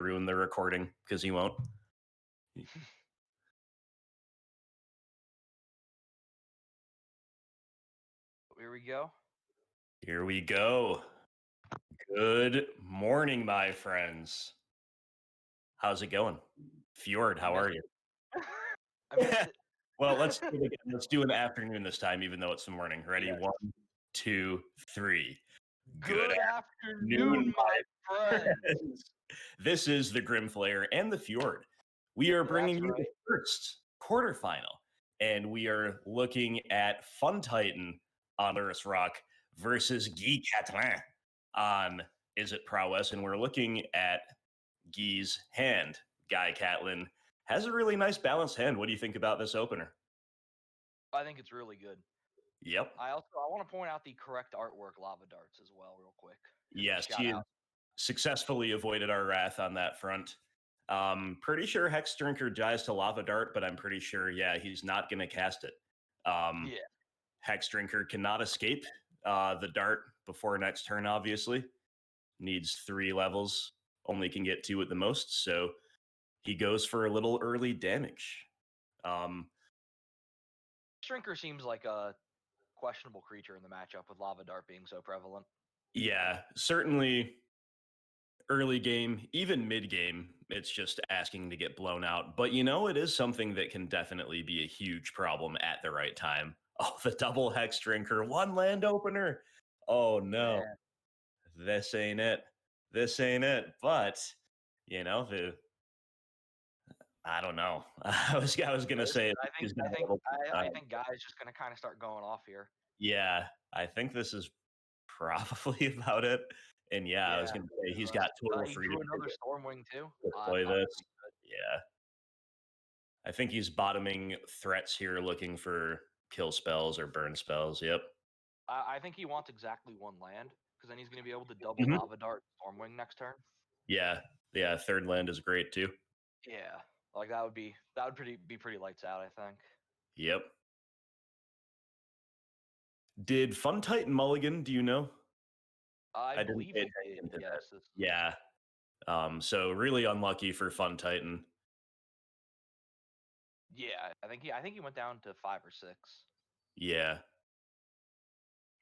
ruin the recording because he won't. Here we go. Here we go. Good morning, my friends. How's it going? Fjord, how are you? I missed it. Well, let's do it again. Let's do an afternoon this time, even though it's the morning. Ready? Yes. 1, 2, 3. Good afternoon, my friends. This is the Grimflayer and the Fjord. We are bringing you right. the first quarterfinal, and we are looking at Fun Titan on Lurrus Rock versus Guy Catrin on Izzet Prowess, and we're looking at Guy's hand. Guy Catlin has a really nice balanced hand. What do you think about this opener? I think it's really good. Yep. I want to point out the correct artwork lava darts as well, real quick. Yes, he successfully avoided our wrath on that front. Pretty sure Hex Drinker dies to Lava Dart, but I'm pretty sure, yeah, he's not going to cast it. Yeah. Hex Drinker cannot escape the dart before next turn, obviously. Needs 3 levels, only can get 2 at the most, so he goes for a little early damage. Shrinker seems like a questionable creature in the matchup with Lava Dart being so prevalent. Yeah, certainly early game, even mid game, it's just asking to get blown out. But you know, it is something that can definitely be a huge problem at the right time. Oh, the double Hex Drinker, 1 land opener. Oh no, this ain't it. This ain't it. But you know, I don't know. I was gonna say. I think Guy's just gonna kind of start going off here. Yeah, I think this is probably about it. And yeah, I was gonna say he's got total freedom. Another Stormwing too. Play this. Yeah, I think he's bottoming threats here, looking for kill spells or burn spells. Yep. I think he wants exactly 1 land because then he's going to be able to double Lava Dart Stormwing next turn. Yeah, 3rd land is great too. Yeah, like that would be pretty lights out, I think. Yep. Did Fun Titan mulligan? Do you know? I believe he did. Yes. Yeah. So really unlucky for Fun Titan. Yeah, I think he went down to 5 or 6. Yeah.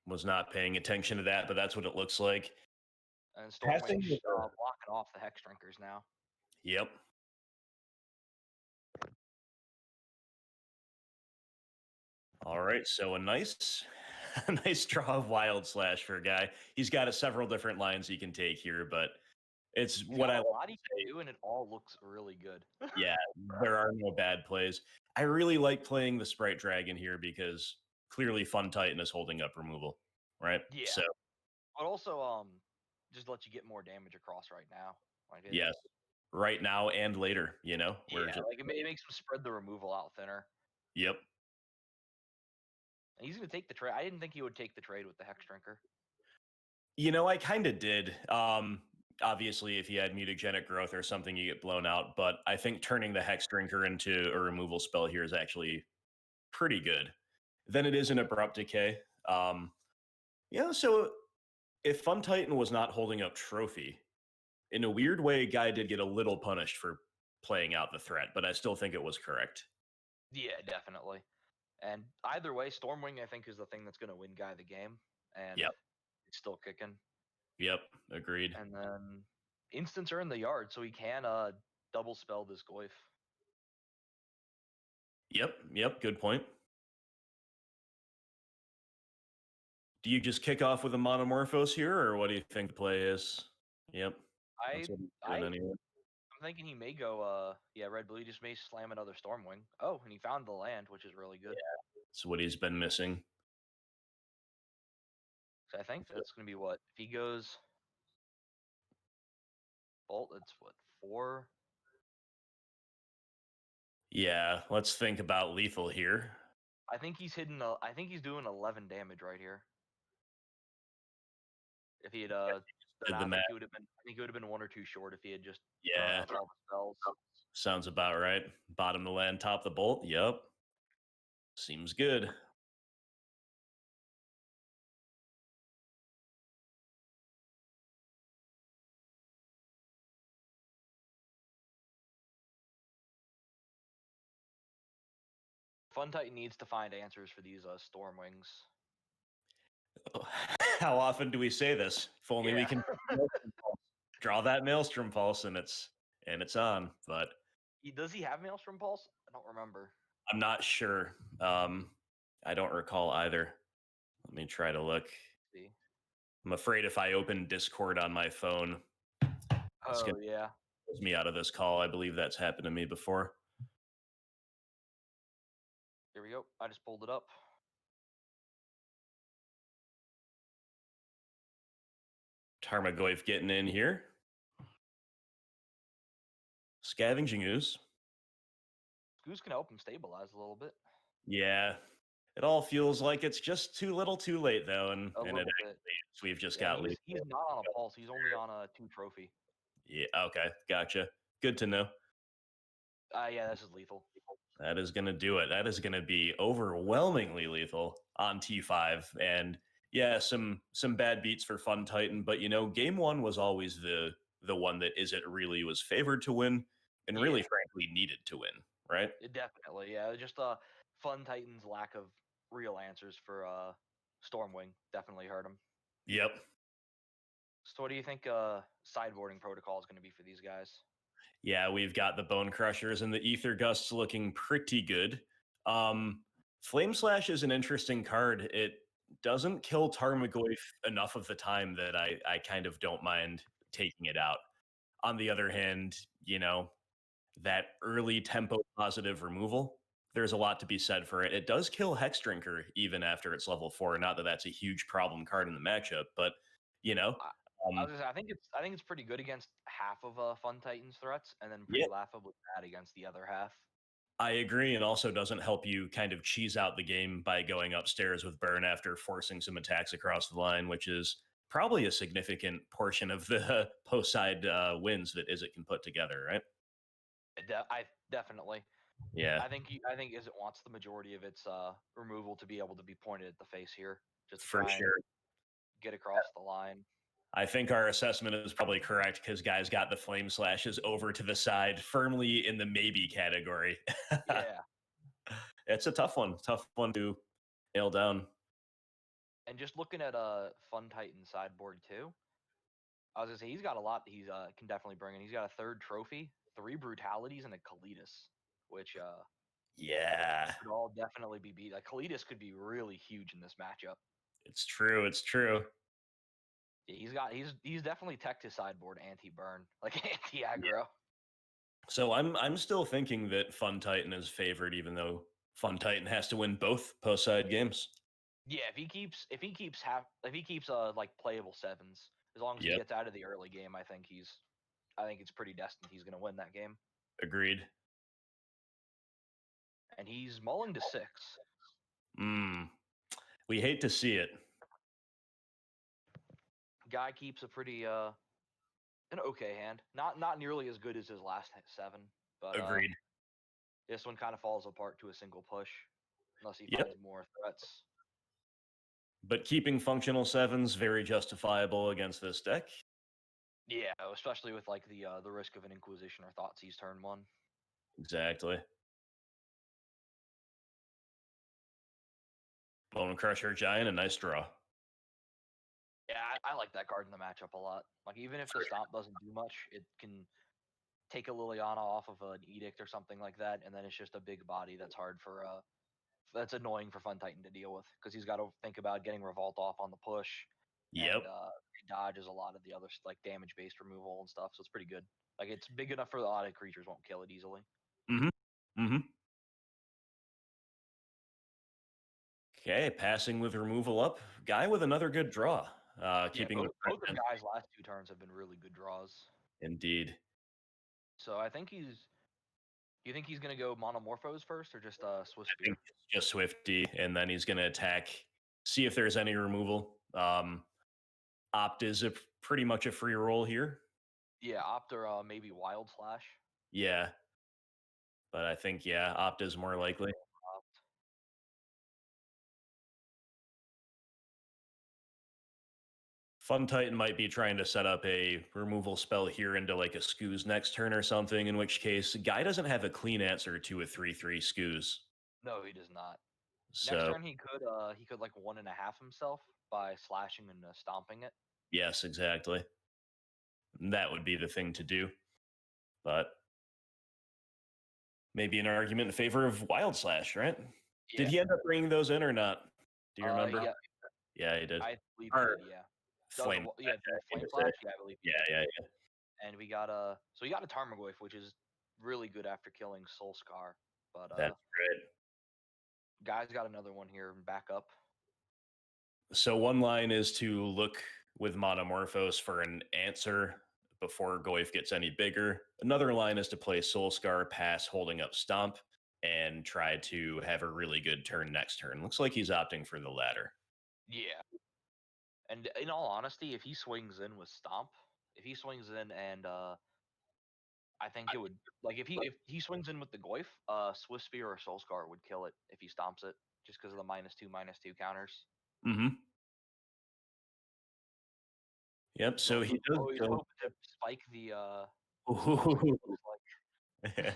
Was not paying attention to that, but that's what it looks like. And Stormwing's blocking off the Hex Drinkers now. Yep. All right, so a nice draw of Wild Slash for a guy. He's got several different lines he can take here, but it's what I like to do, and it all looks really good. Yeah, there are no bad plays. I really like playing the Sprite Dragon here because clearly Fun Titan is holding up removal, right? Yeah. So, but also, just let you get more damage across right now. Yes, right now and later. You know, like it makes him spread the removal out thinner. Yep. And he's going to take the trade. I didn't think he would take the trade with the Hex Drinker. You know, I kind of did. Obviously, if you had mutagenic growth or something, you get blown out. But I think turning the Hex Drinker into a removal spell here is actually pretty good. Then it is an Abrupt Decay. Yeah, so if Fun Titan was not holding up Trophy, in a weird way, Guy did get a little punished for playing out the threat, but I still think it was correct. Yeah, definitely. And either way, Stormwing, I think, is the thing that's going to win Guy the game. And it's still kicking. Yep, agreed. And then instants are in the yard, so he can double spell this Goyf. Yep, good point. Do you just kick off with a Monomorphose here, or what do you think the play is? Yep. I'm thinking he may go, red-blue. He just may slam another Stormwing. Oh, and he found the land, which is really good. Yeah, it's what he's been missing. So I think that's going to be what? If he goes Bolt, it's what, 4? Yeah, let's think about lethal here. I think he's doing 11 damage right here. If he had I think it would have been 1 or 2 short if he had just all the spells. Sounds about right. Bottom the land, top the bolt. Yep. Seems good. Fun Titan needs to find answers for these Stormwings. How often do we say this? If only we Yeah. can draw that Maelstrom Pulse and it's on. But Does he have Maelstrom Pulse? I don't remember. I'm not sure. I don't recall either. Let me try to look. See. I'm afraid if I open Discord on my phone, it's Oh going yeah. to close me out of this call. I believe that's happened to me before. Here we go. I just pulled it up. Tarmogoyf getting in here. Scavenging Ooze. Goose can help him stabilize a little bit. Yeah. It all feels like it's just too little too late, though. And A it little actually bit. is. We've just Yeah, got he's not on a pulse. He's only on a 2 trophy. Yeah. Okay. Gotcha. Good to know. Yeah, this is lethal. That is going to do it. That is going to be overwhelmingly lethal on T5. And yeah, some bad beats for Fun Titan, but game one was always the one that Izzet really was favored to win and really frankly needed to win, right? Definitely, yeah. Just Fun Titan's lack of real answers for Stormwing definitely hurt him. Yep. So what do you think sideboarding protocol is going to be for these guys? Yeah, we've got the Bone Crushers and the Ether Gusts looking pretty good. Flame Slash is an interesting card. It doesn't kill Tarmogoyf enough of the time that I kind of don't mind taking it out. On the other hand, that early tempo positive removal, there's a lot to be said for it. It does kill Hex Drinker even after it's level 4. Not that that's a huge problem card in the matchup, but I think it's pretty good against half of Fun Titan's threats, and then yeah, pretty laughably bad against the other half. I agree, and also doesn't help you kind of cheese out the game by going upstairs with Burn after forcing some attacks across the line, which is probably a significant portion of the post side wins that Izzet can put together, right? I definitely. Yeah, I think Izzet wants the majority of its removal to be able to be pointed at the face here, just to for try sure. and get across the line. I think our assessment is probably correct because guys got the Flame Slashes over to the side firmly in the maybe category. Yeah. It's a tough one to nail down. And just looking at Fun Titan sideboard too, I was gonna say he's got a lot that he's can definitely bring in. He's got a 3rd trophy, 3 brutalities, and a Kalitas, which Yeah, could all definitely be beat. Like Kalitas could be really huge in this matchup. it's true. It's true. Yeah, he's definitely teched his sideboard anti-burn, like anti-aggro. So I'm still thinking that Fun Titan is favored, even though Fun Titan has to win both post side games. Yeah, if he keeps like playable 7s, as long as he Yep, gets out of the early game, I think it's pretty destined he's gonna win that game. agreed. And he's mulling to 6. We hate to see it. Guy keeps a pretty an okay hand. Not nearly as good as his last 7, but Agreed. this one kind of falls apart to a single push, unless he Yep. finds more threats. But keeping functional 7s very justifiable against this deck. Yeah, especially with like the risk of an Inquisition or Thoughtseize turn 1. Exactly. Bone Crusher Giant, a nice draw. Yeah, I like that card in the matchup a lot. Like even if the stomp doesn't do much, it can take a Liliana off of an Edict or something like that, and then it's just a big body that's hard for that's annoying for Fun Titan to deal with because he's got to think about getting Revolt off on the push. Yep. And he dodges a lot of the other like damage based removal and stuff, so it's pretty good. Like it's big enough for a lot of creatures won't kill it easily. Okay, passing with removal up. Guy with another good draw. Keeping both the guys' last 2 turns have been really good draws. Indeed. So I think he's. Do you think he's gonna go monomorphos first or just Swift I think Spear? it's just Swifty, and then he's going to attack, see if there's any removal. Opt is pretty much a free roll here. Yeah, Opt or maybe Wild Slash. Yeah. But I think, yeah, Opt is more likely. Opt. Fun Titan might be trying to set up a removal spell here into like a Scooz next turn or something, in which case, Guy doesn't have a clean answer to a 3/3 Scooz. No, he does not. Next So turn he could like 1.5 himself by slashing and stomping it. yes, exactly. That would be the thing to do. But maybe an argument in favor of Wild Slash, right? Did Yeah. he end up bringing those in or not? Do you remember? Yeah, Yeah, he did. I believe he Or did. Yeah. Flame. Yeah, the I mean flame to say. flash. Yeah, I believe he Yeah, did. yeah, yeah. And we got a so we got a Tarmogoyf, which is really good after killing Soul Scar. But That's great. guy's got another one here in backup. So one line is to look with Monomorphos for an answer before Goyf gets any bigger. Another line is to play Soulscar, pass, holding up Stomp, and try to have a really good turn next turn. Looks like he's opting for the latter. Yeah. And in all honesty, if he swings in with Stomp, if he swings in and I think it would like if he swings in with the Goyf, Swift Spear or Soul Scar would kill it if he stomps it, just because of the -2/-2 counters. Mm-hmm. Yep. So he does He's go. hoping to spike the Ooh. it looks like.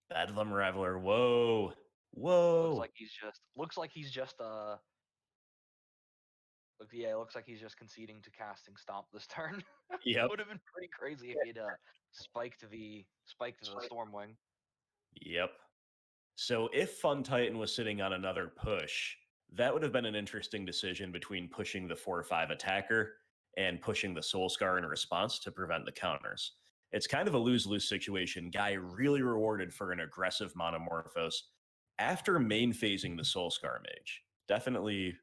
Bedlam Reveler. Whoa. Looks Whoa. like he's just it looks like he's just conceding to casting Stomp this turn. Yep. Would have been pretty crazy if he'd spiked the Stormwing. Yep. So if Fun Titan was sitting on another push, that would have been an interesting decision between pushing the 4/5 attacker and pushing the Soul Scar in response to prevent the counters. It's kind of a lose-lose situation. Guy really rewarded for an aggressive Monomorphos after main phasing the Soul Scar mage. Definitely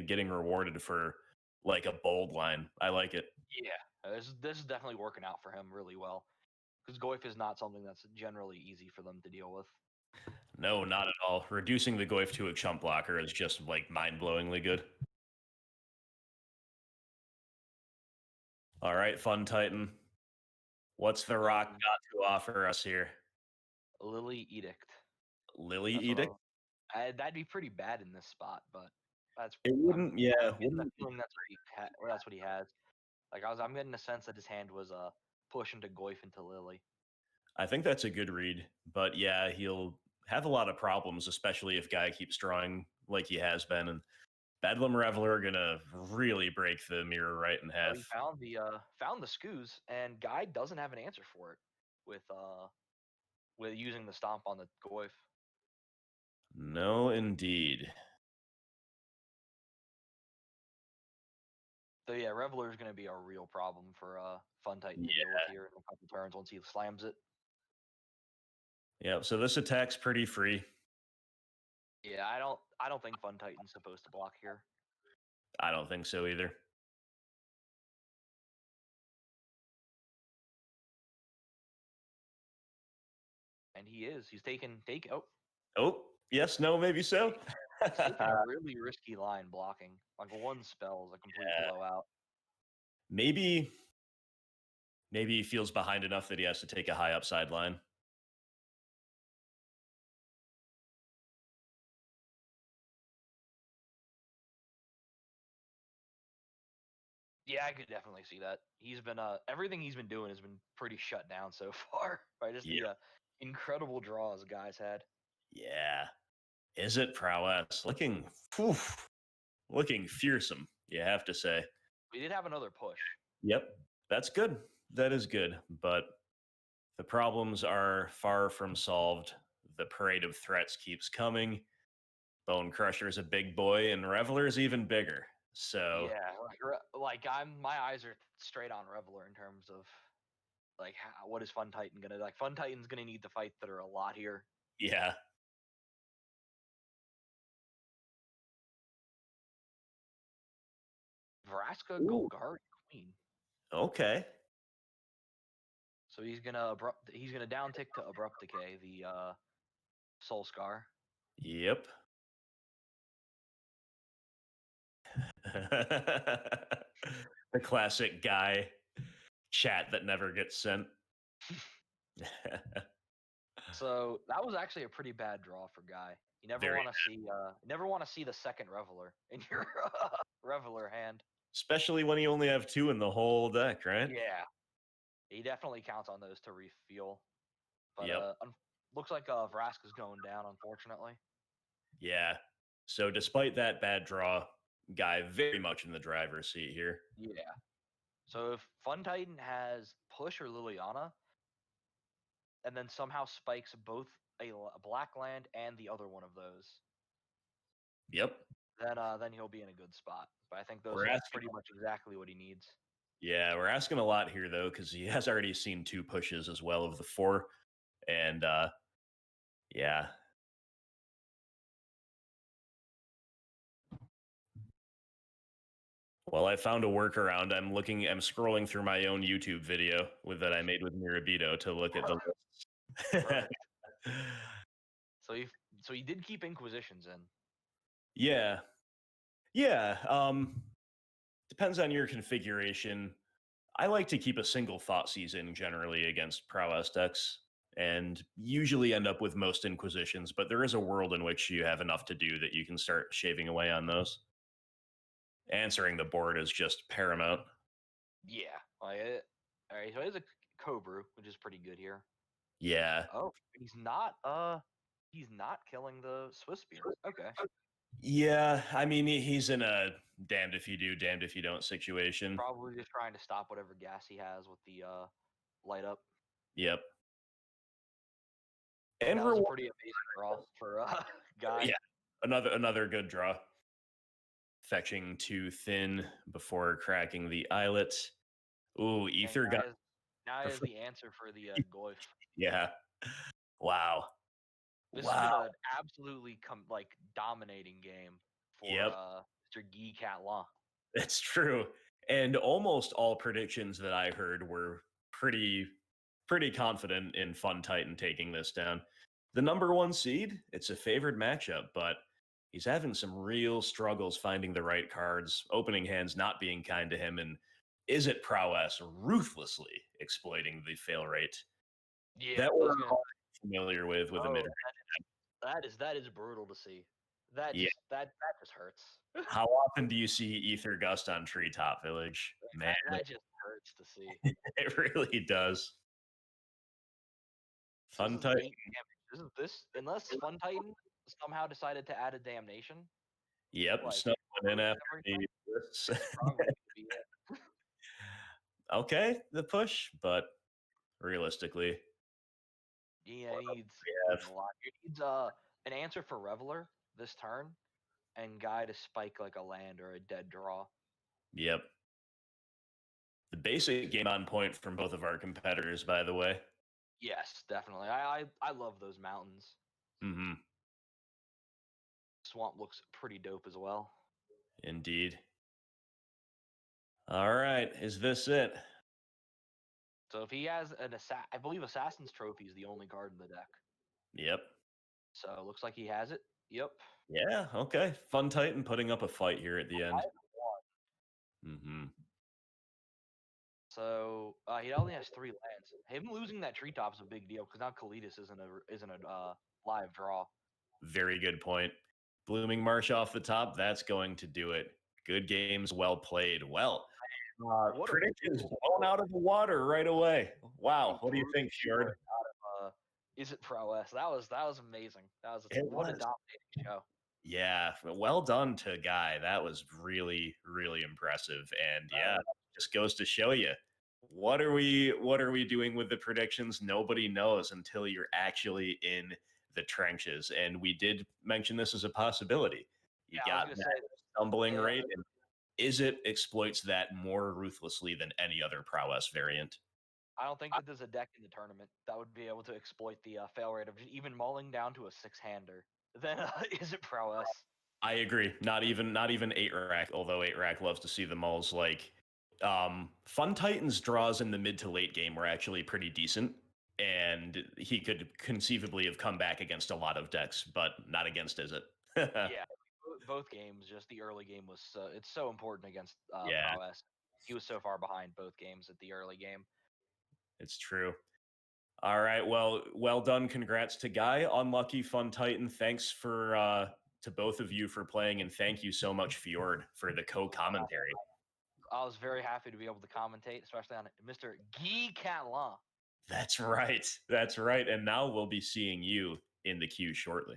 getting rewarded for like a bold line. I like it. Yeah, this is definitely working out for him really well, because Goyf is not something that's generally easy for them to deal with. No, not at all. Reducing the Goyf to a chump blocker is just like mind-blowingly good. All right, Fun Titan. What's the rock got to offer us here? Lily Edict. Lily That's what Edict? that'd be pretty bad in this spot, but It wouldn't, yeah. I'm getting the Wouldn't, feeling that's what he has. Like I'm getting the sense that his hand was pushing to Goyf into Lily. I think that's a good read, but yeah, he'll have a lot of problems, especially if Guy keeps drawing like he has been. And Bedlam Reveler gonna really break the mirror right in half. He found the Scoos, and Guy doesn't have an answer for it with using the stomp on the Goyf. No, indeed. So yeah, Reveler is going to be a real problem for Fun Titan to deal with here in a couple turns once he slams it. Yeah, so this attack's pretty free. Yeah, I don't think Fun Titan's supposed to block here. I don't think so either. And he is. He's taking oh. Oh, yes, no, maybe so. He's taking a really risky line blocking. Like one spell is a complete blowout. Maybe he feels behind enough that he has to take a high upside line. Yeah, I could definitely see that. He's been everything he's been doing has been pretty shut down so far by just the incredible draws guys had. Yeah. Izzet Prowess looking fearsome, you have to say. We did have another push. Yep. That's good. That is good. But the problems are far from solved. The parade of threats keeps coming. Bone Crusher's a big boy, and Reveler's even bigger. So yeah, like my eyes are straight on Reveler in terms of like what is Fun Titan gonna like? Fun Titan's gonna need to fight that are a lot here. yeah. Vraska Golgari Queen. Okay. So he's gonna down tick to Abrupt Decay, the Soul Scar. Yep. The classic guy chat that never gets sent. So that was actually a pretty bad draw for Guy. You never want to see the second Reveler in your Reveler hand. Especially when you only have two in the whole deck, right? Yeah. He definitely counts on those to refuel. But Yep. looks like Vraska's going down, unfortunately. Yeah. So despite that bad draw, Guy very much in the driver's seat here. Yeah. So if Fun Titan has Push or Liliana, and then somehow spikes both a black land and the other one of those, Yep. then he'll be in a good spot. But I think those We're are asking. pretty much exactly what he needs. Yeah, we're asking a lot here though, because he has already seen 2 pushes as well of the 4, and yeah. Well, I found a workaround. I'm scrolling through my own YouTube video that I made with Mirabito to look at the lists. Right. So he did keep Inquisitions in. Yeah. Yeah. Depends on your configuration. I like to keep a single thought season generally against Prowess decks, and usually end up with most Inquisitions, but there is a world in which you have enough to do that you can start shaving away on those. Answering the board is just paramount. Yeah. All right. So he has a Cobra, which is pretty good here. Yeah. Oh, he's not killing the Swiss Spear. Okay. Yeah, I mean, he's in a damned if you do, damned if you don't situation. Probably just trying to stop whatever gas he has with the light up. Yep. And And that was a pretty amazing draw for Guy. yeah, another good draw. Fetching too thin before cracking the eyelet. Ooh, Ether got. Now is the answer for the Goif. Yeah. Wow. This has been an absolutely dominating game for Mr. Guy Catlan. That's true. And almost all predictions that I heard were pretty confident in Fun Titan taking this down. The number 1 seed, it's a favored matchup, but he's having some real struggles finding the right cards, opening hands not being kind to him, and Izzet Prowess ruthlessly exploiting the fail rate. Yeah, that we're all familiar with a mid. That is brutal to see. That just hurts. How often do you see Ether Gust on Treetop Village? Man, that just hurts to see. It really does. Fun Titan. This unless Fun Titan somehow decided to add a damnation. Yep, snuck one in after the lists. Okay, the push, but realistically, yeah, he needs a lot. He needs an answer for Reveler this turn, and Guy to spike like a land or a dead draw. Yep. The basic game on point from both of our competitors, by the way. Yes, definitely. I love those mountains. Mm-hmm. Swamp looks pretty dope as well. Indeed. All right, is this it? So if he has I believe Assassin's Trophy is the only card in the deck. Yep. So it looks like he has it. Yep. Yeah, okay. Fun Titan putting up a fight here at the end. Mm-hmm. So he only has 3 lands. Him losing that treetop is a big deal because now Kalitas isn't a live draw. Very good point. Blooming Marsh off the top, that's going to do it. Good games, well played. Well, predictions blown out of the water right away. Wow, what do you think, Fjord? Izzet Prowess. That was amazing. What a dominating show. Yeah, well done to Guy. That was really, really impressive. And yeah, just goes to show you what are we doing with the predictions? Nobody knows until you're actually in the trenches. And we did mention this as a possibility. You got that stumbling rate, and Izzet exploits that more ruthlessly than any other Prowess variant. I don't think that there's a deck in the tournament that would be able to exploit the fail rate of even mulling down to a 6-hander. Then Izzet Prowess. I agree. Not even 8-rack, although 8-rack loves to see the mulls. Like Fun Titan's draws in the mid to late game were actually pretty decent, and he could conceivably have come back against a lot of decks, but not against Izzet. Yeah, both games. Just the early game was it's so important against Prowess. He was so far behind both games at the early game. It's true. All right, well done. Congrats to Guy. Unlucky Fun Titan. Thanks for to both of you for playing, and thank you so much, Fjord, for the co-commentary. I was very happy to be able to commentate, especially on Mr. Guy Catalan. That's right. That's right. And now we'll be seeing you in the queue shortly.